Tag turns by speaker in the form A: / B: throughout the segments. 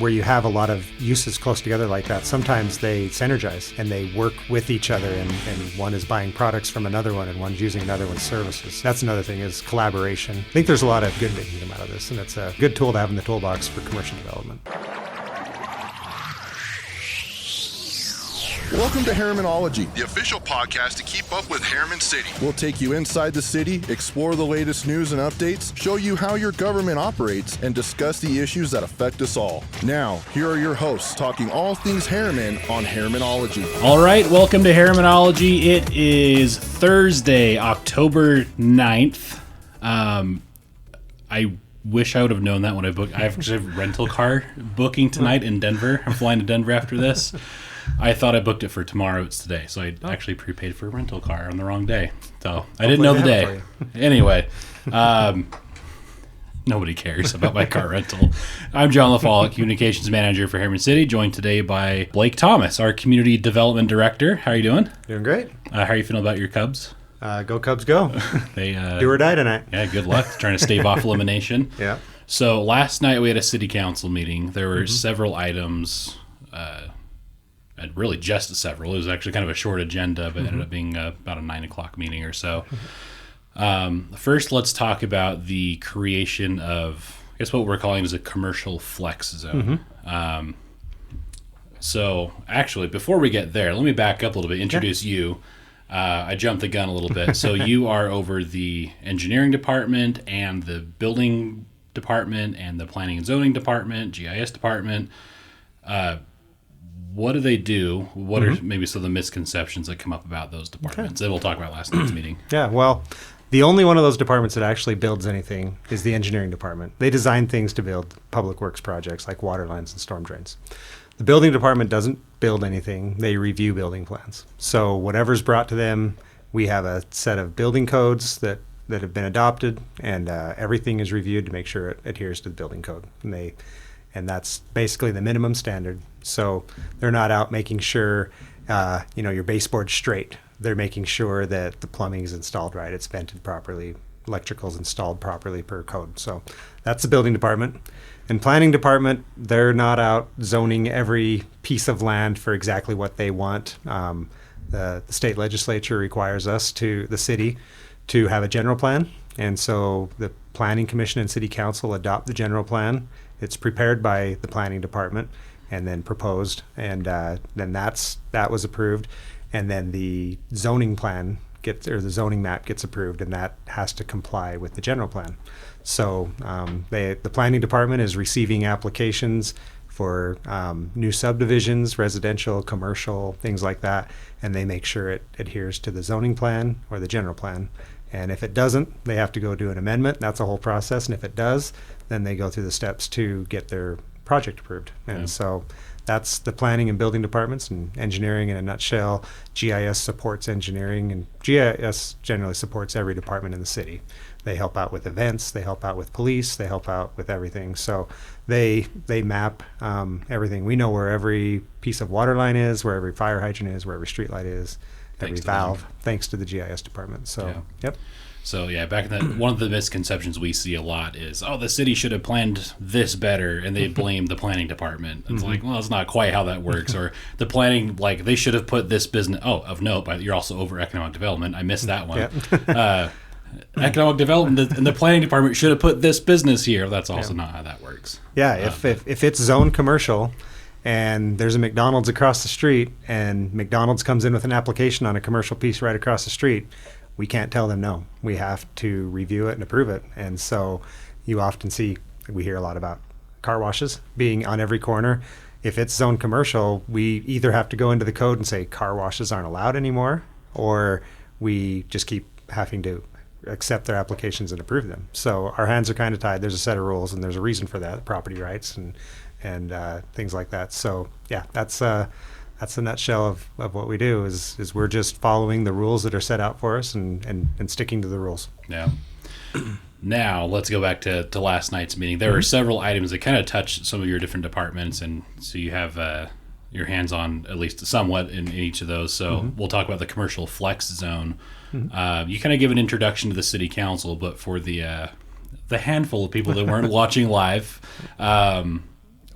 A: where you have a lot of uses close together like that, sometimes they synergize and they work with each other, and one is buying products from another one and one's using another one's services. That's another thing, is collaboration. I think there's a lot of good that can come out of this, and it's a good tool to have in the toolbox for commercial development.
B: Welcome to Herrimanology,
C: the official podcast to keep up with Herriman City.
B: We'll take you inside the city, explore the latest news and updates, show you how your government operates, and discuss the issues that affect us all. Now, here are your hosts talking all things Herriman on Herrimanology.
D: All right, welcome to Herrimanology. It is Thursday, October 9th. I wish I would have known that when I booked. I have a rental car booking tonight in Denver. I'm flying to Denver after this. I thought I booked it for tomorrow. It's today. So I actually prepaid for a rental car on the wrong day. So I didn't know the day. Anyway, nobody cares about my car rental. I'm John LaFolle, Communications Manager for Herriman City, joined today by Blake Thomas, our Community Development Director. How are you doing?
A: Doing great.
D: How are you feeling about your Cubs?
A: Go Cubs, go.
D: They
A: do or die tonight.
D: Yeah, good luck. Trying to stave off elimination.
A: Yeah.
D: So last night we had a city council meeting. There were several items, and really just several. It was actually kind of a short agenda, but ended up being about a 9 o'clock meeting or so. First, let's talk about the creation of, I guess what we're calling is a commercial flex zone. So actually, before we get there, let me back up a little bit, introduce you. I jumped the gun a little bit. So you are over the engineering department and the building department and the planning and zoning department, GIS department. What do they do? What are maybe some of the misconceptions that come up about those departments that we'll talk about last night's meeting?
A: Yeah, well, the only one of those departments that actually builds anything is the engineering department. They design things to build public works projects like water lines and storm drains. The building department doesn't build anything. They review building plans. So whatever's brought to them, we have a set of building codes that have been adopted, and everything is reviewed to make sure it adheres to the building code. And that's basically the minimum standard. So they're not out making sure, your baseboard's straight. They're making sure that the plumbing's installed right, it's vented properly, electrical's installed properly per code. So that's the building department. And planning department, they're not out zoning every piece of land for exactly what they want. The state legislature requires us the city, to have a general plan. And so the planning commission and city council adopt the general plan. It's prepared by the planning department and then proposed, and then that was approved, and then the zoning plan the zoning map gets approved, and that has to comply with the general plan. So the planning department is receiving applications for new subdivisions, residential, commercial, things like that, and they make sure it adheres to the zoning plan or the general plan. And if it doesn't, they have to go do an amendment. That's a whole process. And if it does, then they go through the steps to get their project approved. And so that's the planning and building departments, and engineering in a nutshell. GIS supports engineering, and GIS generally supports every department in the city. They help out with events, they help out with police, they help out with everything. So they map everything. We know where every piece of water line is, where every fire hydrant is, where every street light is, every valve, thanks to the GIS department. So, yep.
D: So back in that, one of the misconceptions we see a lot is, the city should have planned this better, and they blame the planning department. It's like, well, it's not quite how that works. Or the planning, like, they should have put this business. Oh, of note, but you're also over economic development. I missed that one. Economic development and the planning department should have put this business here. That's also not how that works.
A: Yeah, if it's zoned commercial, and there's a McDonald's across the street, and McDonald's comes in with an application on a commercial piece right across the street, we can't tell them no. We have to review it and approve it. And so you often we hear a lot about car washes being on every corner. If it's zoned commercial, we either have to go into the code and say car washes aren't allowed anymore, or we just keep having to accept their applications and approve them. So our hands are kind of tied. There's a set of rules, and there's a reason for that, property rights and things like that. So yeah, that's a nutshell of what we do is we're just following the rules that are set out for us and sticking to the rules.
D: Yeah. Now let's go back to last night's meeting. There were several items that kind of touch some of your different departments, and so you have your hands on at least somewhat in each of those. So we'll talk about the commercial flex zone. You kind of give an introduction to the city council, but for the handful of people that weren't watching live,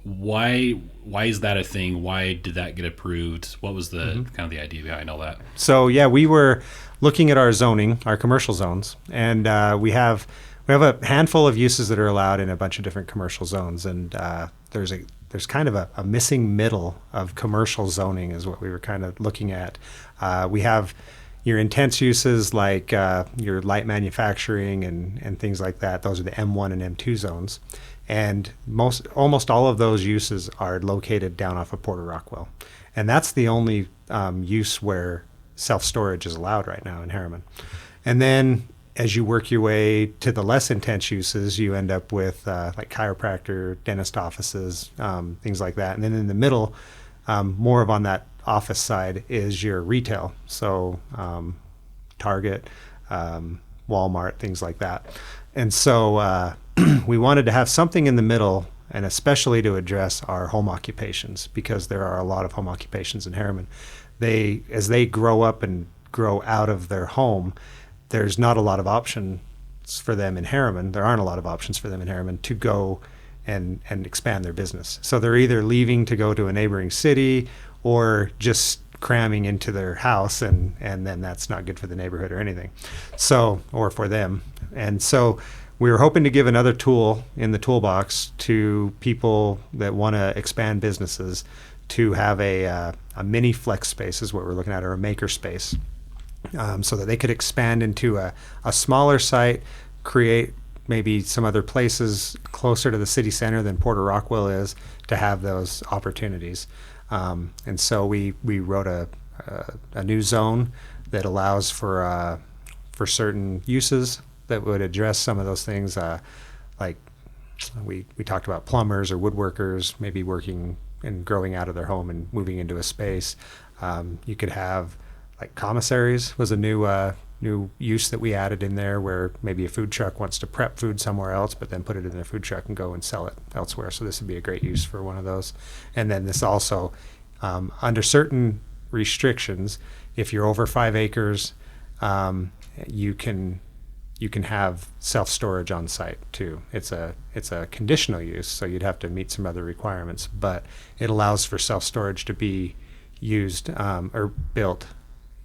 D: why is that a thing? Why did that get approved? What was the kind of the idea behind all that?
A: So yeah, we were looking at our zoning, our commercial zones, and we have a handful of uses that are allowed in a bunch of different commercial zones, and there's kind of a missing middle of commercial zoning is what we were kind of looking at. We have your intense uses like your light manufacturing and things like that. Those are the M1 and M2 zones. And almost all of those uses are located down off of Porter Rockwell. And that's the only use where self-storage is allowed right now in Herriman. And then as you work your way to the less intense uses, you end up with like chiropractor, dentist offices, things like that. And then in the middle, more of on that office side is your retail. So Target, Walmart, things like that. And so we wanted to have something in the middle, and especially to address our home occupations, because there are a lot of home occupations in Herriman. As they grow up and grow out of their home, there's not a lot of options for them in Herriman. There aren't a lot of options for them in Herriman to go and expand their business. So they're either leaving to go to a neighboring city or just cramming into their house, and then that's not good for the neighborhood or anything. So, or for them. And so we were hoping to give another tool in the toolbox to people that want to expand businesses to have a mini flex space is what we're looking at, or a maker space, so that they could expand into a smaller site, create maybe some other places closer to the city center than Porter Rockwell is to have those opportunities. And so we wrote a new zone that allows for certain uses that would address some of those things, like we talked about plumbers or woodworkers maybe working and growing out of their home and moving into a space. You could have like commissaries was a new use that we added in there, where maybe a food truck wants to prep food somewhere else but then put it in their food truck and go and sell it elsewhere. So this would be a great use for one of those. And then this also, under certain restrictions, if you're over 5 acres, you can have self-storage on site too. It's a conditional use, so you'd have to meet some other requirements, but it allows for self-storage to be used or built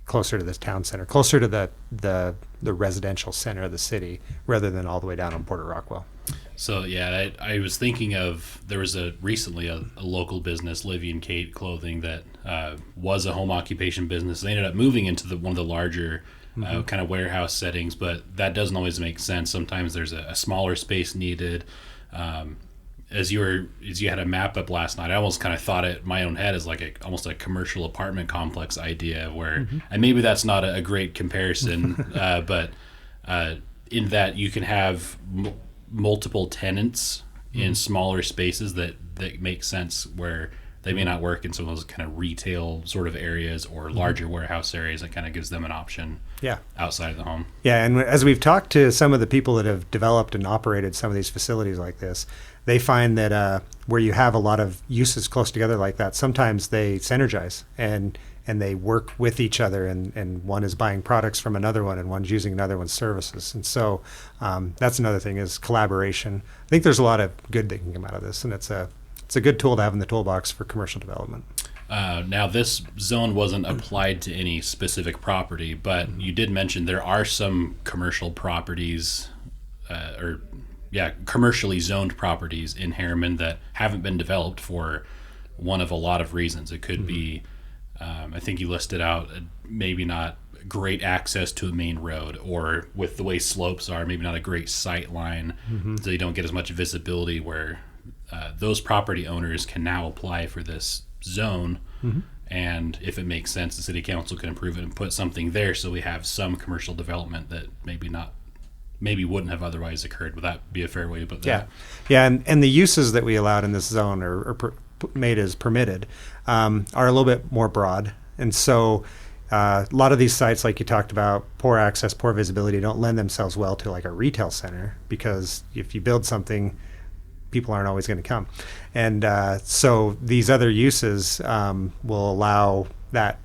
A: closer to the town center, closer to the residential center of the city, rather than all the way down on Porter Rockwell.
D: So yeah, I was thinking of, there was recently a local business, Livy and Kate Clothing, that was a home occupation business. They ended up moving into one of the larger kind of warehouse settings, but that doesn't always make sense. Sometimes there's a smaller space needed. As you had a map up last night, I almost kind of thought it in my own head as like almost a commercial apartment complex idea, where and maybe that's not a great comparison, but in that you can have multiple tenants in smaller spaces that make sense, where they may not work in some of those kind of retail sort of areas or larger warehouse areas. That kind of gives them an option outside of the home. Yeah,
A: and as we've talked to some of the people that have developed and operated some of these facilities like this, they find that where you have a lot of uses close together like that, sometimes they synergize and they work with each other, and one is buying products from another one and one's using another one's services. And so that's another thing, is collaboration. I think there's a lot of good that can come out of this, and it's a good tool to have in the toolbox for commercial development.
D: Now, this zone wasn't applied to any specific property, but you did mention there are some commercial properties, commercially zoned properties in Herriman that haven't been developed for one of a lot of reasons. It could be, I think you listed out, maybe not great access to a main road, or with the way slopes are, maybe not a great sight line, so you don't get as much visibility, where those property owners can now apply for this zone, and if it makes sense, the city council can approve it and put something there, so we have some commercial development that maybe wouldn't have otherwise occurred. Would that be a fair way to put that?
A: Yeah, and the uses that we allowed in this zone or made as permitted are a little bit more broad, and so a lot of these sites, like you talked about, poor access, poor visibility, don't lend themselves well to like a retail center, because if you build something, people aren't always going to come. And so these other uses will allow that,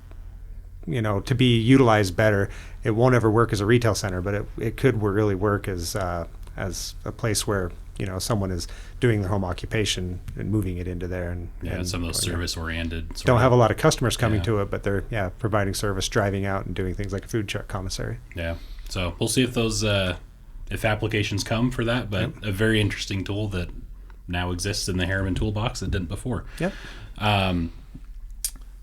A: to be utilized better. It won't ever work as a retail center, but it could really work as a place where someone is doing their home occupation and moving it into there. And
D: some of those service-oriented.
A: Don't have a lot of customers coming to it, but they're providing service, driving out and doing things like a food truck commissary.
D: Yeah. So we'll see if those if applications come for that, but a very interesting tool that now exists in the Harriman toolbox that didn't before.
A: Yep.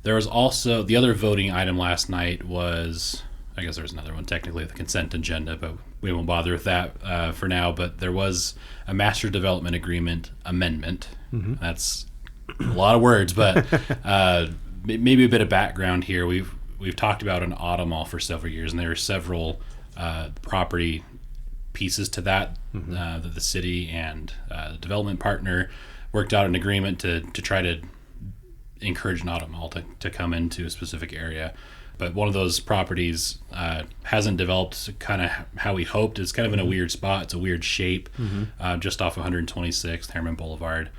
D: There was also the other voting item last night was, I guess there was another one technically, the consent agenda, but we won't bother with that for now. But there was a master development agreement amendment. Mm-hmm. That's a lot of words, but maybe a bit of background here. We've talked about an auto mall for several years, and there are several property pieces to that that the city and the development partner worked out an agreement to try to encourage an auto mall to come into a specific area. But one of those properties hasn't developed kind of how we hoped. It's kind of in a weird spot. It's a weird shape, just off 126th Herriman Boulevard.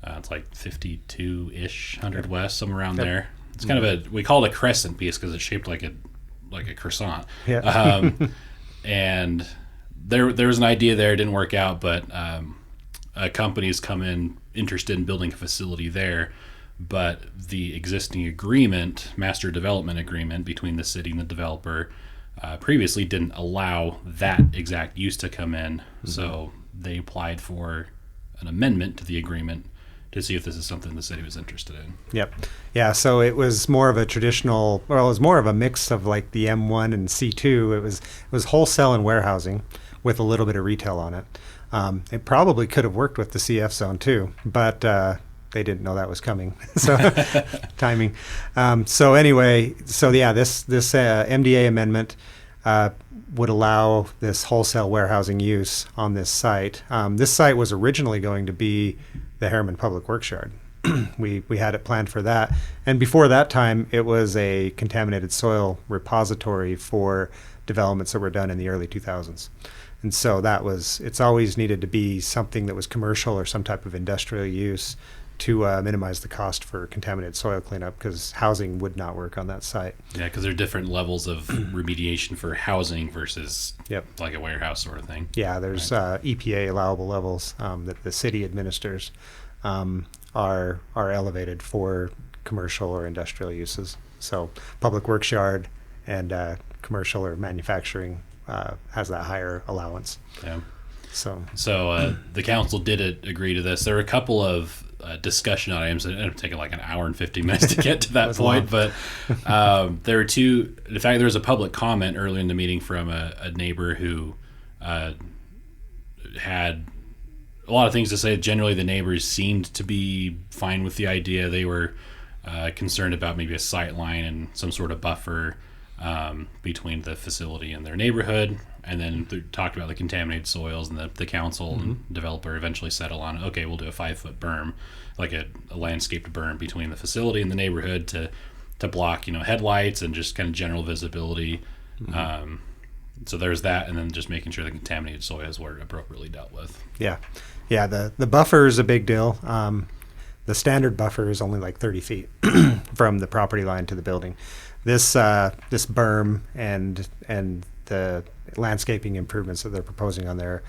D: It's like 52-ish, 100 West, somewhere around there. It's kind of we call it a crescent piece because it's shaped like a croissant.
A: Yeah.
D: And there was an idea there. It didn't work out, but a company's come in interested in building a facility there. But the existing agreement, master development agreement between the city and the developer, previously didn't allow that exact use to come in. Mm-hmm. So they applied for an amendment to the agreement to see if this is something the city was interested in.
A: Yep. Yeah, so it was more of a traditional, it was more of a mix of like the M1 and C2. It was wholesale and warehousing with a little bit of retail on it. It probably could have worked with the CF zone too, but they didn't know that was coming. So timing. So anyway, this MDA amendment would allow this wholesale warehousing use on this site. This site was originally going to be the Herriman Public Works Yard. We had it planned for that. And before that time, it was a contaminated soil repository for developments that were done in the early 2000s. And so it's always needed to be something that was commercial or some type of industrial use to minimize the cost for contaminated soil cleanup, because housing would not work on that site.
D: Yeah, because there are different levels of remediation for housing versus like a warehouse sort of thing.
A: Yeah, there's EPA allowable levels that the city administers are elevated for commercial or industrial uses. So public works yard and commercial or manufacturing has that higher allowance.
D: Yeah.
A: So
D: the council did agree to this. There were a couple of discussion items that ended up taking like an hour and 50 minutes to get to that point. But there were two. In fact, there was a public comment earlier in the meeting from a neighbor who had a lot of things to say. Generally, the neighbors seemed to be fine with the idea. They were concerned about maybe a sight line and some sort of buffer between the facility and their neighborhood. And then they talked about the contaminated soils, and the council and developer eventually settle on, okay, we'll do a 5-foot berm, like a landscaped berm between the facility and the neighborhood to block, headlights and just kind of general visibility. So there's that, and then just making sure the contaminated soils were appropriately dealt with. Yeah.
A: Yeah, the buffer is a big deal. The standard buffer is only like 30 feet from the property line to the building. This berm and the landscaping improvements that they're proposing on there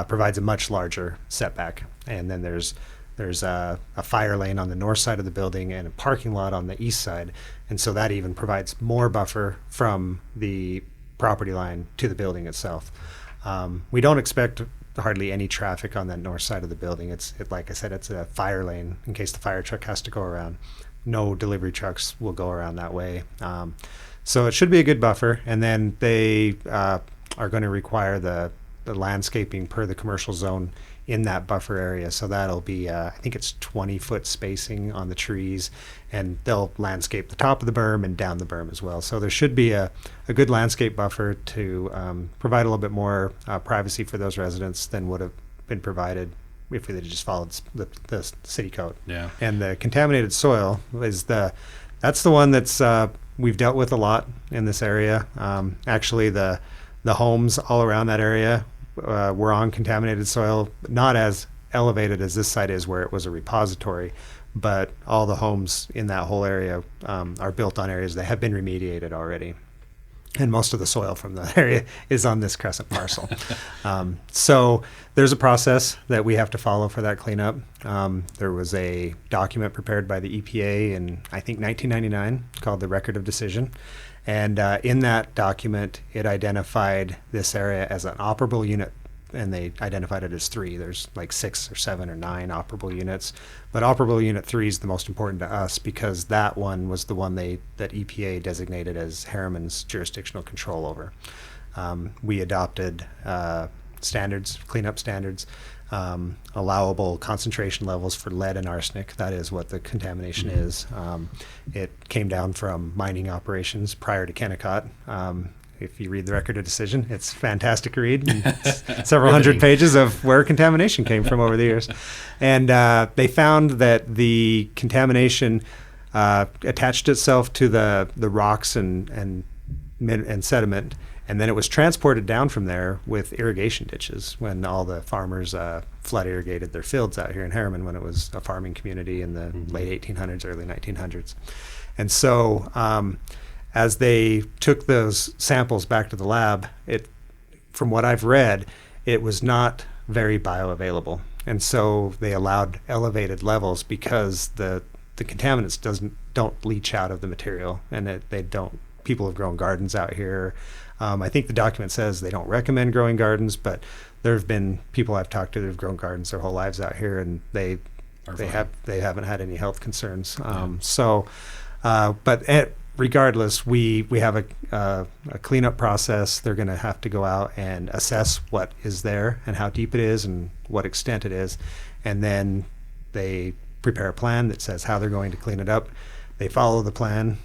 A: provides a much larger setback. And then there's a fire lane on the north side of the building and a parking lot on the east side. And so that even provides more buffer from the property line to the building itself. We don't expect hardly any traffic on that north side of the building. Like I said, it's a fire lane in case the fire truck has to go around. No delivery trucks will go around that way. So it should be a good buffer. And then they are going to require the landscaping per the commercial zone in that buffer area. So that'll be, I think it's 20-foot spacing on the trees, and they'll landscape the top of the berm and down the berm as well. So there should be a good landscape buffer to provide a little bit more privacy for those residents than would have been provided if they just followed the city code.
D: Yeah.
A: And the contaminated soil that's the one that's we've dealt with a lot in this area. Actually, the homes all around that area were on contaminated soil, not as elevated as this site is, where it was a repository, but all the homes in that whole area are built on areas that have been remediated already. And most of the soil from the area is on this Crescent parcel. So there's a process that we have to follow for that cleanup. There was a document prepared by the EPA in, I think, 1999 called the Record of Decision. And in that document, it identified this area as an operable unit, and they identified it as 3. There's like 6 or 7 or 9 operable units, but operable unit 3 is the most important to us because that one was the one that EPA designated as Herriman's jurisdictional control over. We adopted standards, cleanup standards, allowable concentration levels for lead and arsenic. That is what the contamination is. It came down from mining operations prior to Kennecott. If you read the Record of Decision, it's a fantastic read. It's several hundred pages of where contamination came from over the years. And they found that the contamination attached itself to the rocks and sediment, and then it was transported down from there with irrigation ditches when all the farmers flood irrigated their fields out here in Herriman when it was a farming community in the late 1800s, early 1900s. And so as they took those samples back to the lab, from what I've read, it was not very bioavailable. And so they allowed elevated levels because the contaminants don't leach out of the material, and they don't. People have grown gardens out here. I think the document says they don't recommend growing gardens, but there have been people I've talked to that have grown gardens their whole lives out here, and they haven't had any health concerns. Regardless, we have a cleanup process. They're going to have to go out and assess what is there and how deep it is and what extent it is, and then they prepare a plan that says how they're going to clean it up. They follow the plan.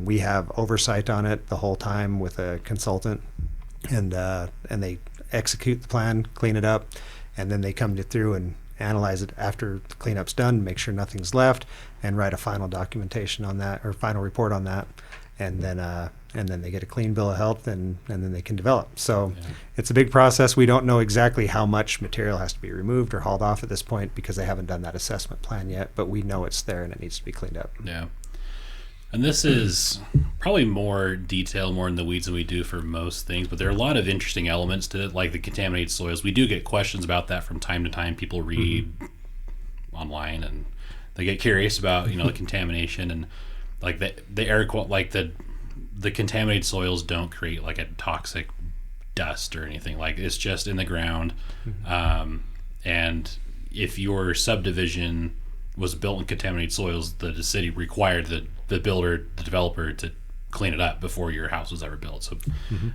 A: We have oversight on it the whole time with a consultant, and they execute the plan, clean it up, and then they come through and analyze it after the cleanup's done, make sure nothing's left, and write a final documentation on that or final report on that, and then they get a clean bill of health, and then they can develop. So it's a big process. We don't know exactly how much material has to be removed or hauled off at this point because they haven't done that assessment plan yet, but we know it's there and it needs to be cleaned up.
D: Yeah. And this is probably more detailed, more in the weeds than we do for most things, but there are a lot of interesting elements to it, like the contaminated soils. We do get questions about that from time to time. People read online and they get curious about, the contamination, and like the air like the contaminated soils don't create like a toxic dust or anything. Like, it's just in the ground. And if your subdivision was built in contaminated soils, the city required the developer to clean it up before your house was ever built. So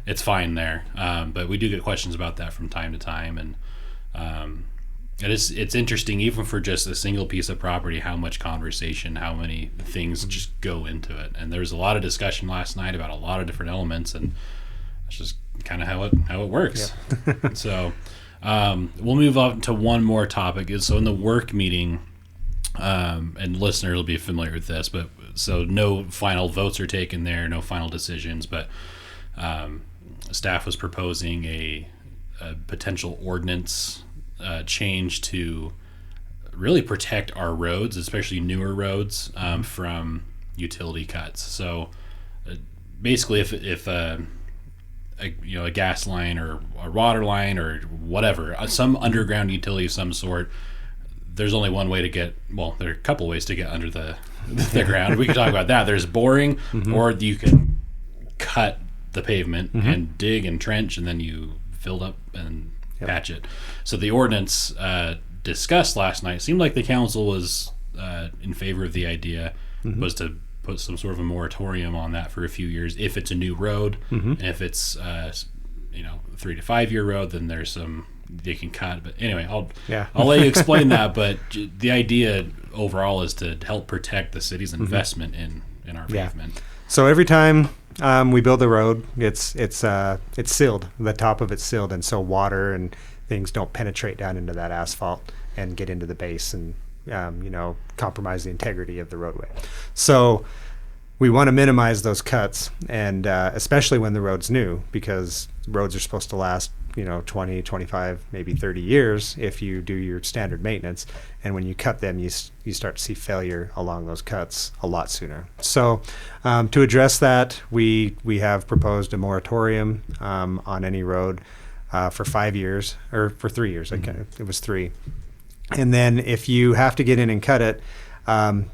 D: it's fine there. But we do get questions about that from time to time. And it's interesting, even for just a single piece of property, how much conversation, how many things just go into it. And there was a lot of discussion last night about a lot of different elements, and that's just kind of how it works. Yep. So we'll move on to one more topic. So in the work meeting, and listeners will be familiar with this, but so no final votes are taken there, no final decisions, but staff was proposing a potential ordinance change to really protect our roads, especially newer roads, from utility cuts. So basically, if a gas line or a water line or whatever, some underground utility of some sort, there's only one way to get, well, there are a couple ways to get under the ground. We can talk about that. There's boring, or you can cut the pavement and dig and trench, and then you fill up and patch it. So the ordinance discussed last night, seemed like the council was in favor of the idea, was to put some sort of a moratorium on that for a few years if it's a new road. And if it's 3 to 5 year road, then there's some they can cut. But anyway, I'll let you explain that. But the idea overall is to help protect the city's investment in our pavement.
A: So every time we build a road, it's sealed. The top of it's sealed, and so water and things don't penetrate down into that asphalt and get into the base and compromise the integrity of the roadway. So we want to minimize those cuts, and especially when the road's new, because roads are supposed to last 20, 25, maybe 30 years if you do your standard maintenance. And when you cut them, you start to see failure along those cuts a lot sooner. So to address that, we have proposed a moratorium on any road for 5 years, or for 3 years. It was 3. And then if you have to get in and cut it,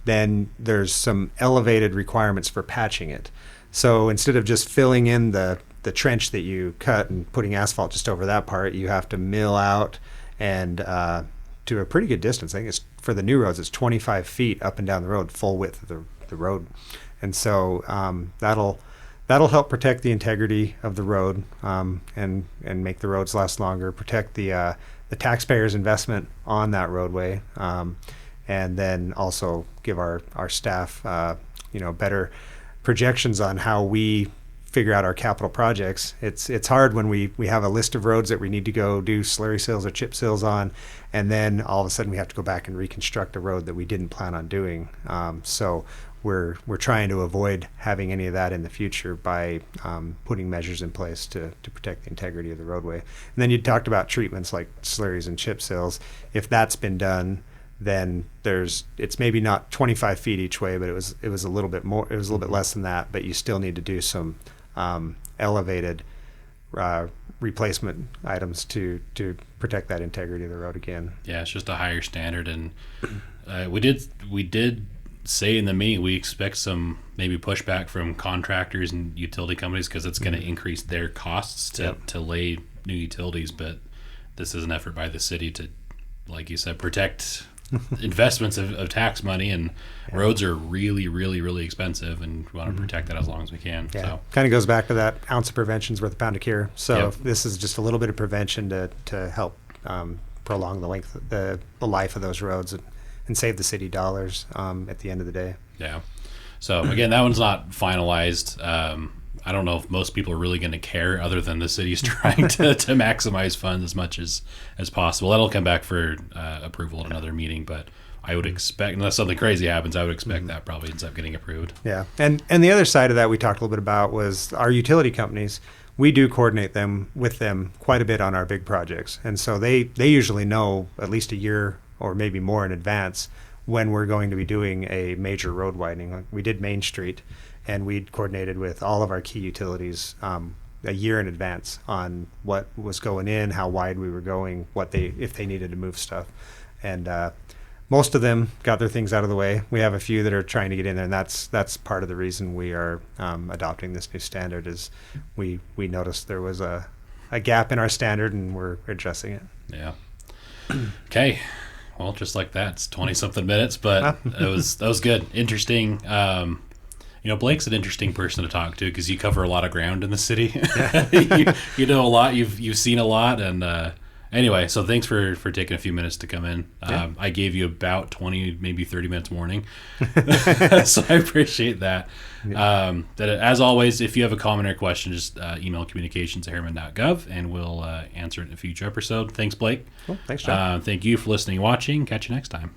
A: then there's some elevated requirements for patching it. So instead of just filling in the trench that you cut and putting asphalt just over that part, you have to mill out and to a pretty good distance. I think it's, for the new roads, it's 25 feet up and down the road, full width of the road. And so that'll help protect the integrity of the road and make the roads last longer, protect the taxpayers' investment on that roadway, and then also give our staff better projections on how we figure out our capital projects. It's hard when we have a list of roads that we need to go do slurry seals or chip seals on, and then all of a sudden we have to go back and reconstruct a road that we didn't plan on doing. So we're trying to avoid having any of that in the future by putting measures in place to protect the integrity of the roadway. And then you talked about treatments like slurries and chip seals. If that's been done, then it's maybe not 25 feet each way, but it was a little bit more. It was a little bit less than that. But you still need to do some elevated replacement items to protect that integrity of the road again.
D: Yeah, it's just a higher standard, and we did say in the meeting we expect some maybe pushback from contractors and utility companies because it's going to increase their costs to lay new utilities. But this is an effort by the city to, like you said, protect investments of tax money, and roads are really, really, really expensive, and we want to protect that as long as we can.
A: Yeah.
D: So
A: Kind of goes back to that ounce of prevention is worth a pound of cure. So this is just a little bit of prevention to help prolong the life of those roads and save the city dollars at the end of the day.
D: Yeah. So again, that one's not finalized. I don't know if most people are really going to care, other than the city's trying to maximize funds as much as possible. That'll come back for approval at another meeting, but I would expect, unless something crazy happens, I would expect that probably ends up getting approved.
A: Yeah. And the other side of that we talked a little bit about was our utility companies. We do coordinate with them quite a bit on our big projects. And so they usually know at least a year or maybe more in advance when we're going to be doing a major road widening. Like we did Main Street, and we'd coordinated with all of our key utilities a year in advance on what was going in, how wide we were going, if they needed to move stuff. And most of them got their things out of the way. We have a few that are trying to get in there, and that's part of the reason we are adopting this new standard is we noticed there was a gap in our standard, and we're addressing it.
D: Yeah. Okay. Well, just like that, it's 20-something minutes, but that was good. Interesting. Blake's an interesting person to talk to because you cover a lot of ground in the city. you know a lot. You've seen a lot, and anyway, so thanks for taking a few minutes to come in. I gave you about 20, maybe 30 minutes warning, so I appreciate that. As always, if you have a comment or question, just email communications@herriman.gov, and we'll answer it in a future episode. Thanks, Blake.
A: Cool. Thanks, John.
D: Thank you for listening and watching. Catch you next time.